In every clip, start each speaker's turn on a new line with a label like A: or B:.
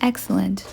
A: Excellent.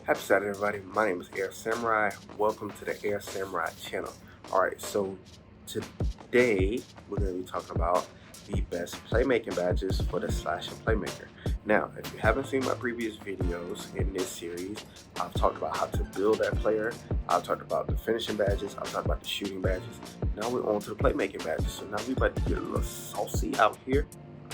B: Happy Saturday, everybody. My name is Heir Samurai. Welcome to the Heir Samurai channel. Alright, so today we're going to be talking about the best playmaking badges for the Slash and Playmaker. Now, if you haven't seen my previous videos in this series, I've talked about how to build that player. I've talked about the finishing badges. I've talked about the shooting badges. Now we're on to the playmaking badges. So now we're about to get a little saucy out here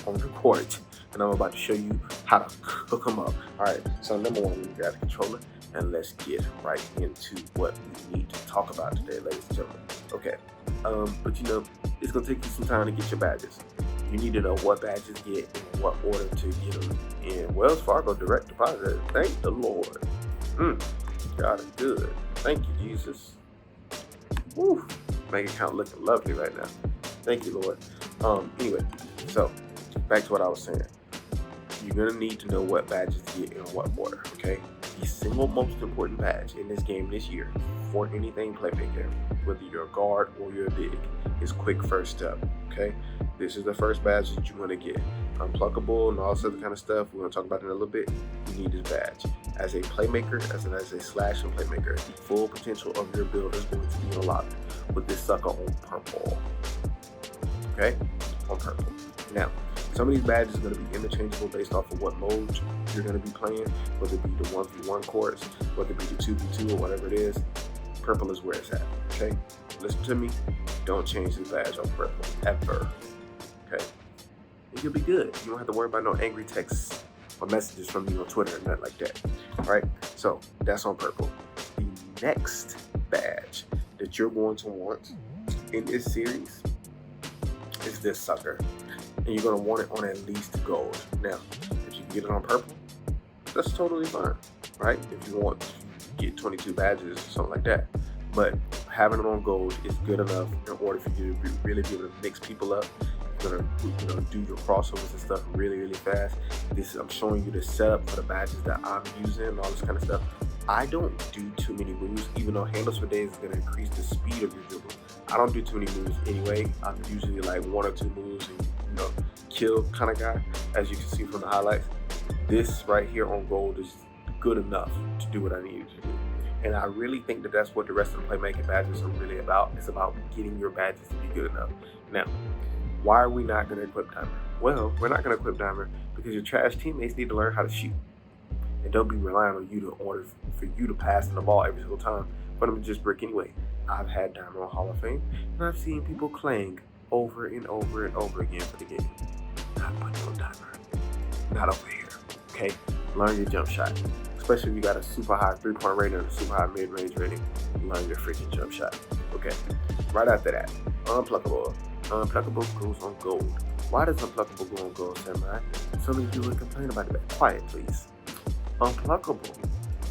B: on the court, and I'm about to show you how to cook them up. Alright, so number one, we got a controller, and let's get right into what we need to talk about today, ladies and gentlemen. Okay, but you know, it's gonna take you some time to get your badges. You need to know what badges get and what order to get them in Wells Fargo direct deposit. Thank the Lord. God is good. Thank you, Jesus. Woo, bank account looking lovely right now. Thank you, Lord. Anyway, so back to what I was saying. You're gonna need to know what badges to get in what order, okay? The single most important badge in this game this year for anything playmaker, whether you're a guard or you're a big, is quick first step, okay? This is the first badge that you want to get. Unpluckable and all this other kind of stuff, we're gonna talk about it in a little bit. You need this badge. As a playmaker, as a slash and playmaker, the full potential of your build is going to be unlocked with this sucker on purple, okay? On purple. Now, some of these badges are going to be interchangeable based off of what mode you're going to be playing, whether it be the 1v1 courts, whether it be the 2v2 or whatever it is. Purple is where it's at, okay? Listen to me, don't change this badge on purple, ever, okay? And you'll be good. You don't have to worry about no angry texts or messages from me on Twitter or nothing like that, all right? So, that's on purple. The next badge that you're going to want in this series is this sucker. And you're going to want it on at least gold. Now, if you can get it on purple, that's totally fine, right? If you want to get 22 badges or something like that. But having it on gold is good enough in order for you to really be able to mix people up. You're going to do your crossovers and stuff really, really fast. I'm showing you the setup for the badges that I'm using and all this kind of stuff. I don't do too many moves, even though handles for days is going to increase the speed of your dribble. I don't do too many moves anyway. I'm usually like one or two moves and kill kind of guy, as you can see from the highlights. This right here on gold is good enough to do what I need to do. And I really think that that's what the rest of the playmaking badges are really about. It's about getting your badges to be good enough. Now, why are we not going to equip Dimer? Well, we're not going to equip Dimer because your trash teammates need to learn how to shoot. And don't be relying on you to order for you to pass the ball every single time for them to just brick anyway. I've had Dimer on Hall of Fame, and I've seen people clang over and over and over again for the game. Not putting on Dimer. Not over here. Okay? Learn your jump shot. Especially if you got a super high 3-point rating and a super high mid-range rating. Learn your freaking jump shot. Okay. Right after that, unpluckable. Unpluckable goes on gold. Why does unpluckable go on gold, Samurai? So many people complain about it. Quiet, please. Unpluckable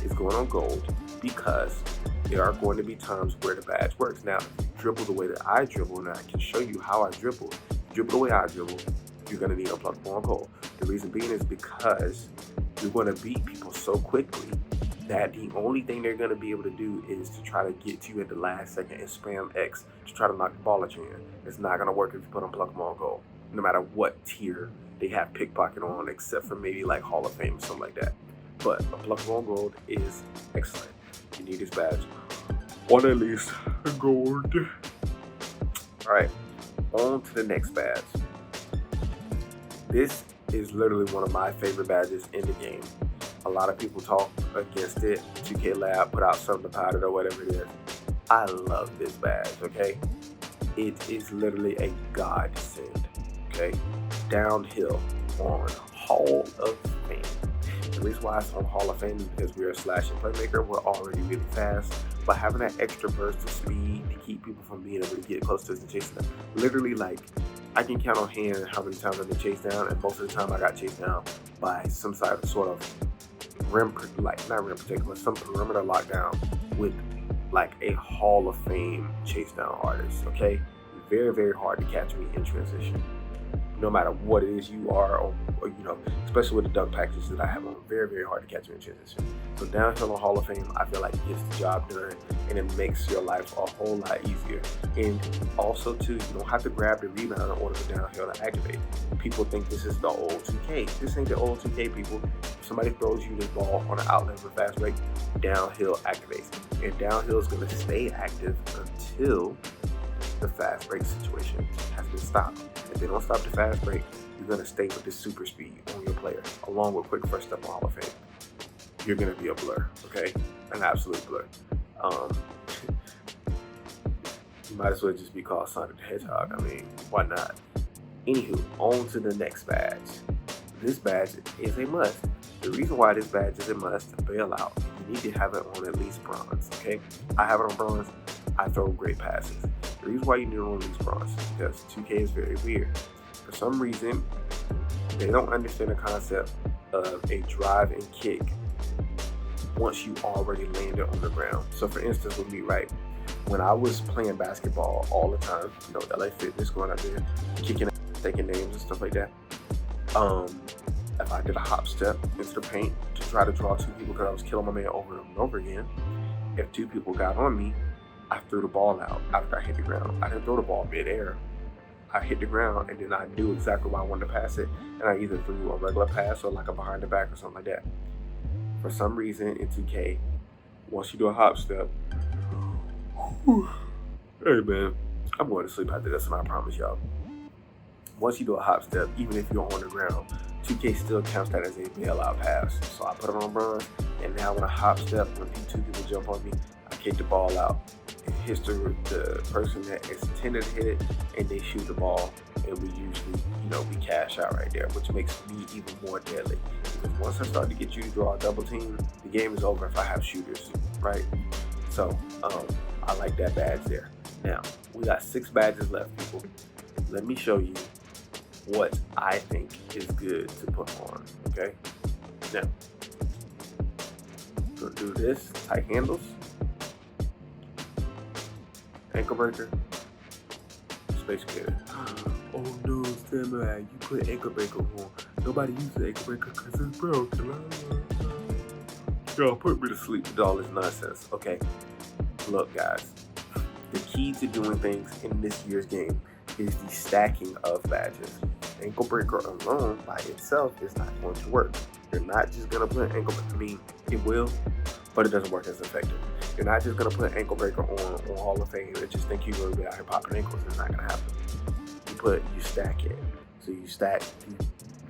B: is going on gold because there are going to be times where the badge works. Now, if you dribble the way that I dribble, and I can show you how I dribble. Dribble the way I dribble, you're going to need unpluckable on gold. The reason being is because you're going to beat people so quickly that the only thing they're going to be able to do is to try to get to you at the last second and spam X to try to knock the ball at you in. It's not going to work if you put unpluckable on gold, no matter what tier they have pickpocket on, except for maybe like Hall of Fame or something like that. But unpluckable on gold is excellent. You need this badge on at least gold. Alright, on to the next badge. This is literally one of my favorite badges in the game. A lot of people talk against it. 2K Lab put out something about it or whatever it is. I love this badge, okay? It is literally a godsend, okay? Downhill on Hall of Fame. The reason why it's on Hall of Fame is because we're a slash and playmaker. We're already really fast, but having that extra burst of speed to keep people from being able to get close to us and chase them. Literally, like, I can count on hand how many times I've been chased down, and most of the time I got chased down by some sort of rim, like not rim protector, but some perimeter lockdown with like a Hall of Fame chase down artist. Okay, very, very hard to catch me in transition. no matter what it is you are, or especially with the dunk packages that I have on, very, very hard to catch you in transition. So downhill on Hall of Fame, I feel like it gets the job done, and it makes your life a whole lot easier. And also too, you don't have to grab the rebound in order for downhill to activate. People think this is the old 2K. This ain't the old 2K, people. If somebody throws you the ball on an outlet with a fast break, downhill activates. And downhill is going to stay active until the fast break situation has been stopped. If they don't stop the fast break, you're going to stay with the super speed on your player, along with quick first step on Hall of Fame. You're going to be a blur, okay? An absolute blur. You might as well just be called Sonic the Hedgehog. I mean, why not? Anywho, on to the next badge. This badge is a must. The reason why this badge is a must, bailout, you need to have it on at least bronze, okay? I have it on bronze. I throw great passes. The reason why you need it on at least bronze is because 2K is very weird. For some reason, they don't understand the concept of a drive and kick once you already landed on the ground. So for instance, with me, right, when I was playing basketball all the time, LA Fitness, going out there, kicking, taking names and stuff like that, if I did a hop step into the paint to try to draw two people because I was killing my man over and over again, if two people got on me, I threw the ball out after I hit the ground. I didn't throw the ball mid-air. I hit the ground, and then I knew exactly where I wanted to pass it, and I either threw a regular pass or like a behind the back or something like that. For some reason in 2K, once you do a hop step, hey man, I'm going to sleep after this, and I promise y'all. Once you do a hop step, even if you're on the ground, 2K still counts that as a bailout pass. So I put it on bronze, and now when I hop step, when two people jump on me, I kick the ball out. It hits the person that is intended to hit it, and they shoot the ball, and we usually, we cash out right there, which makes me even more deadly. Because once I start to get you to draw a double team, the game is over if I have shooters, right? So I like that badge there. Now, we got 6 badges left, people. Let me show you what I think is good to put on, okay? Now, gonna do this, tight handles, ankle breaker, space creator. Oh no, Samurai, you put ankle breaker on. Nobody uses ankle breaker because it's broken. Y'all put me to sleep with all this nonsense. Okay, look guys, the key to doing things in this year's game is the stacking of badges. Ankle breaker alone by itself is not going to work. You're not just gonna put ankle breaker. I mean, it will, but it doesn't work as effective. You're not just gonna put ankle breaker on Hall of Fame and just think you're gonna be out here popping ankles. It's not gonna happen. You stack it. So you stack,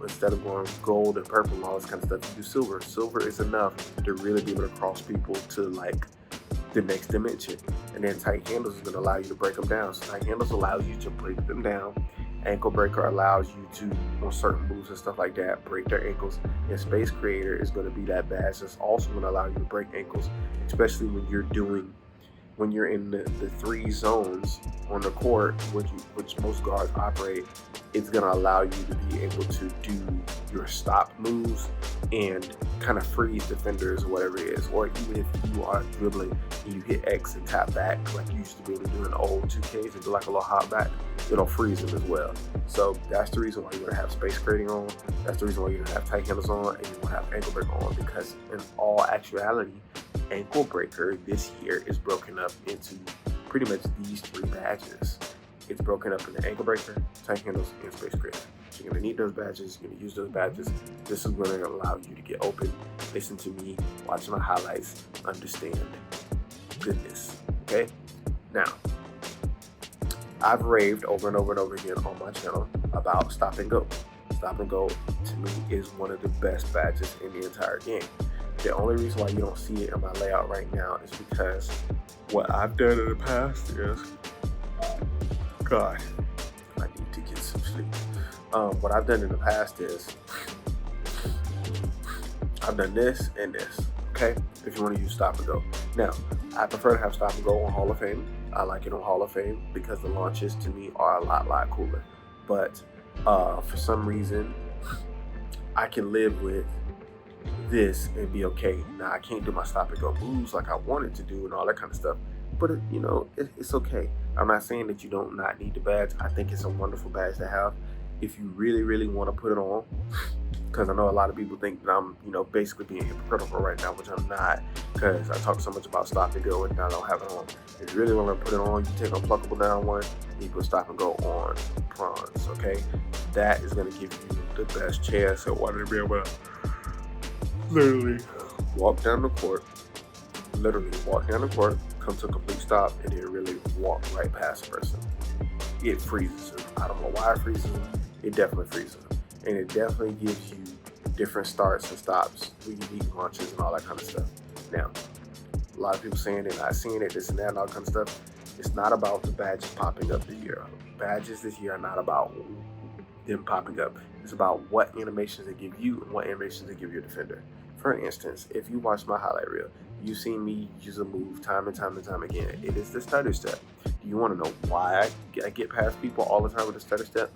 B: instead of going gold and purple and all this kind of stuff, you do silver. Silver is enough to really be able to cross people to like the next dimension. And then tight handles is gonna allow you to break them down. So tight handles allows you to break them down. Ankle breaker allows you to, on certain moves and stuff like that, break their ankles. And space creator is going to be that badge that's also going to allow you to break ankles, especially when you're in the 3 zones on the court, which most guards operate. It's going to allow you to be able to do your stop moves and kind of freeze defenders or whatever it is. Or even if you are dribbling and you hit X and tap back like you used to be able to do in the old 2Ks and do like a little hop back, it'll freeze them as well. So that's the reason why you're going to have space creating on. That's the reason why you're going to have tight handles on, and you're going to have ankle breaker on, because in all actuality, ankle breaker this year is broken up into pretty much these 3 badges. It's broken up into ankle breaker, tight handles, and space creator. So you're going to need those badges. You're going to use those badges. This is going to allow you to get open, listen to me, watch my highlights, understand goodness. Okay? Now, I've raved over and over and over again on my channel about stop and go. Stop and go, to me, is one of the best badges in the entire game. The only reason why you don't see it in my layout right now is because what I've done in the past is, God, I need to get some sleep. What I've done in the past is, I've done this and this, okay? If you want to use stop and go. Now, I prefer to have stop and go on Hall of Fame. I like it on Hall of Fame because the launches to me are a lot cooler. But for some reason, I can live with this and be okay. Now, I can't do my stop and go moves like I wanted to do and all that kind of stuff, but it's okay. I'm not saying that you don't not need the badge. I think it's a wonderful badge to have. if you really want to put it on, because I know a lot of people think that I'm, basically being hypocritical right now, which I'm not, because I talk so much about stop and go and I don't have it on. If you really want to put it on, you take unpluckable down one, you put stop and go on prawns, okay? That is going to give you the best chance at wanting to be able to literally walk down the court, come to a complete stop, and then really walk right past the person. It freezes them. I don't know why it freezes them. It definitely freezes them. And it definitely gives you different starts and stops, unique launches and all that kind of stuff. Now, a lot of people saying they're not seeing it, this and that and all kind of stuff. It's not about the badges popping up this year. Badges this year are not about them popping up. It's about what animations they give you and what animations they give your defender. For instance, if you watch my highlight reel, you've seen me use a move time and time again. It is the stutter step. Do you want to know why I get past people all the time with the stutter step?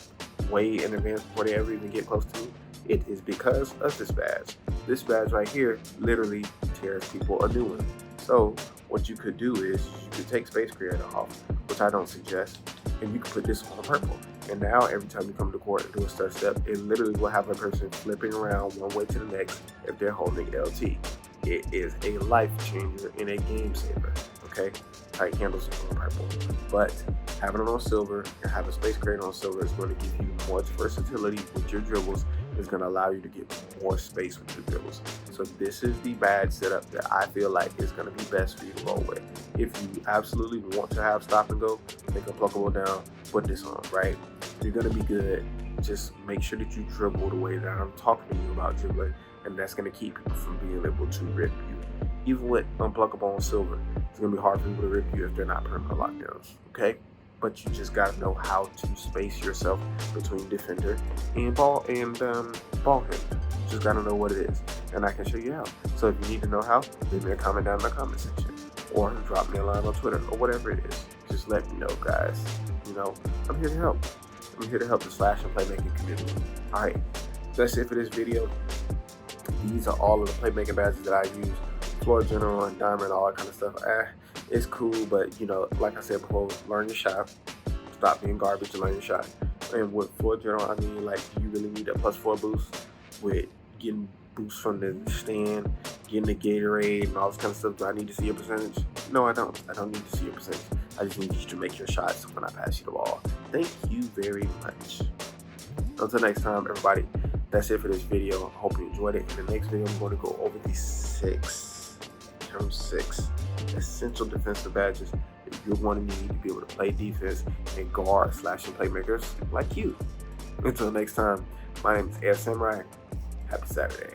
B: Way in advance before they ever even get close to me? It is because of this badge. This badge right here literally tears people a new one. So what you could do is you could take Space Creator off, which I don't suggest, and you can put this on purple. And now every time you come to court and do a stutter step, it literally will have a person flipping around one way to the next if they're holding LT. It is a life changer and a game saver, okay? Tight handles on purple. But having it on silver and having Space Creator on silver is going to give you more versatility with your dribbles. It's going to allow you to get more space with your dribbles. So this is the badge setup that I feel like is going to be best for you to roll with. If you absolutely want to have stop and go, take unpluckable down, put this on, right? You're going to be good. Just make sure that you dribble the way that I'm talking to you about dribbling, and that's going to keep people from being able to rip you. Even with unpluckable on silver, it's going to be hard for people to rip you if they're not permanent lockdowns, okay? But you just got to know how to space yourself between defender and ball handler. You just got to know what it is, and I can show you how. So if you need to know how, leave me a comment down in the comment section, or drop me a line on Twitter, or whatever it is. Just let me know, guys. I'm here to help. I'm here to help the Slash and Playmaking community. All right, that's it for this video. These are all of the playmaking badges that I use. Floor general and diamond, all that kind of stuff. It's cool, but like I said before, learn your shot. Stop being garbage and learn your shot. And with floor general, I mean, like, do you really need a +4 boost with getting boosts from the stand, getting the Gatorade and all this kind of stuff? Do I need to see your percentage? No, I don't. I don't need to see your percentage. I just need you to make your shots when I pass you the ball. Thank you very much. Until next time, everybody, that's it for this video. I hope you enjoyed it. In the next video, I'm going to go over the 6 essential defensive badges that you're going to need to be able to play defense and guard slashing playmakers like you. Until next time, my name is Heir Samurai. Happy Saturday.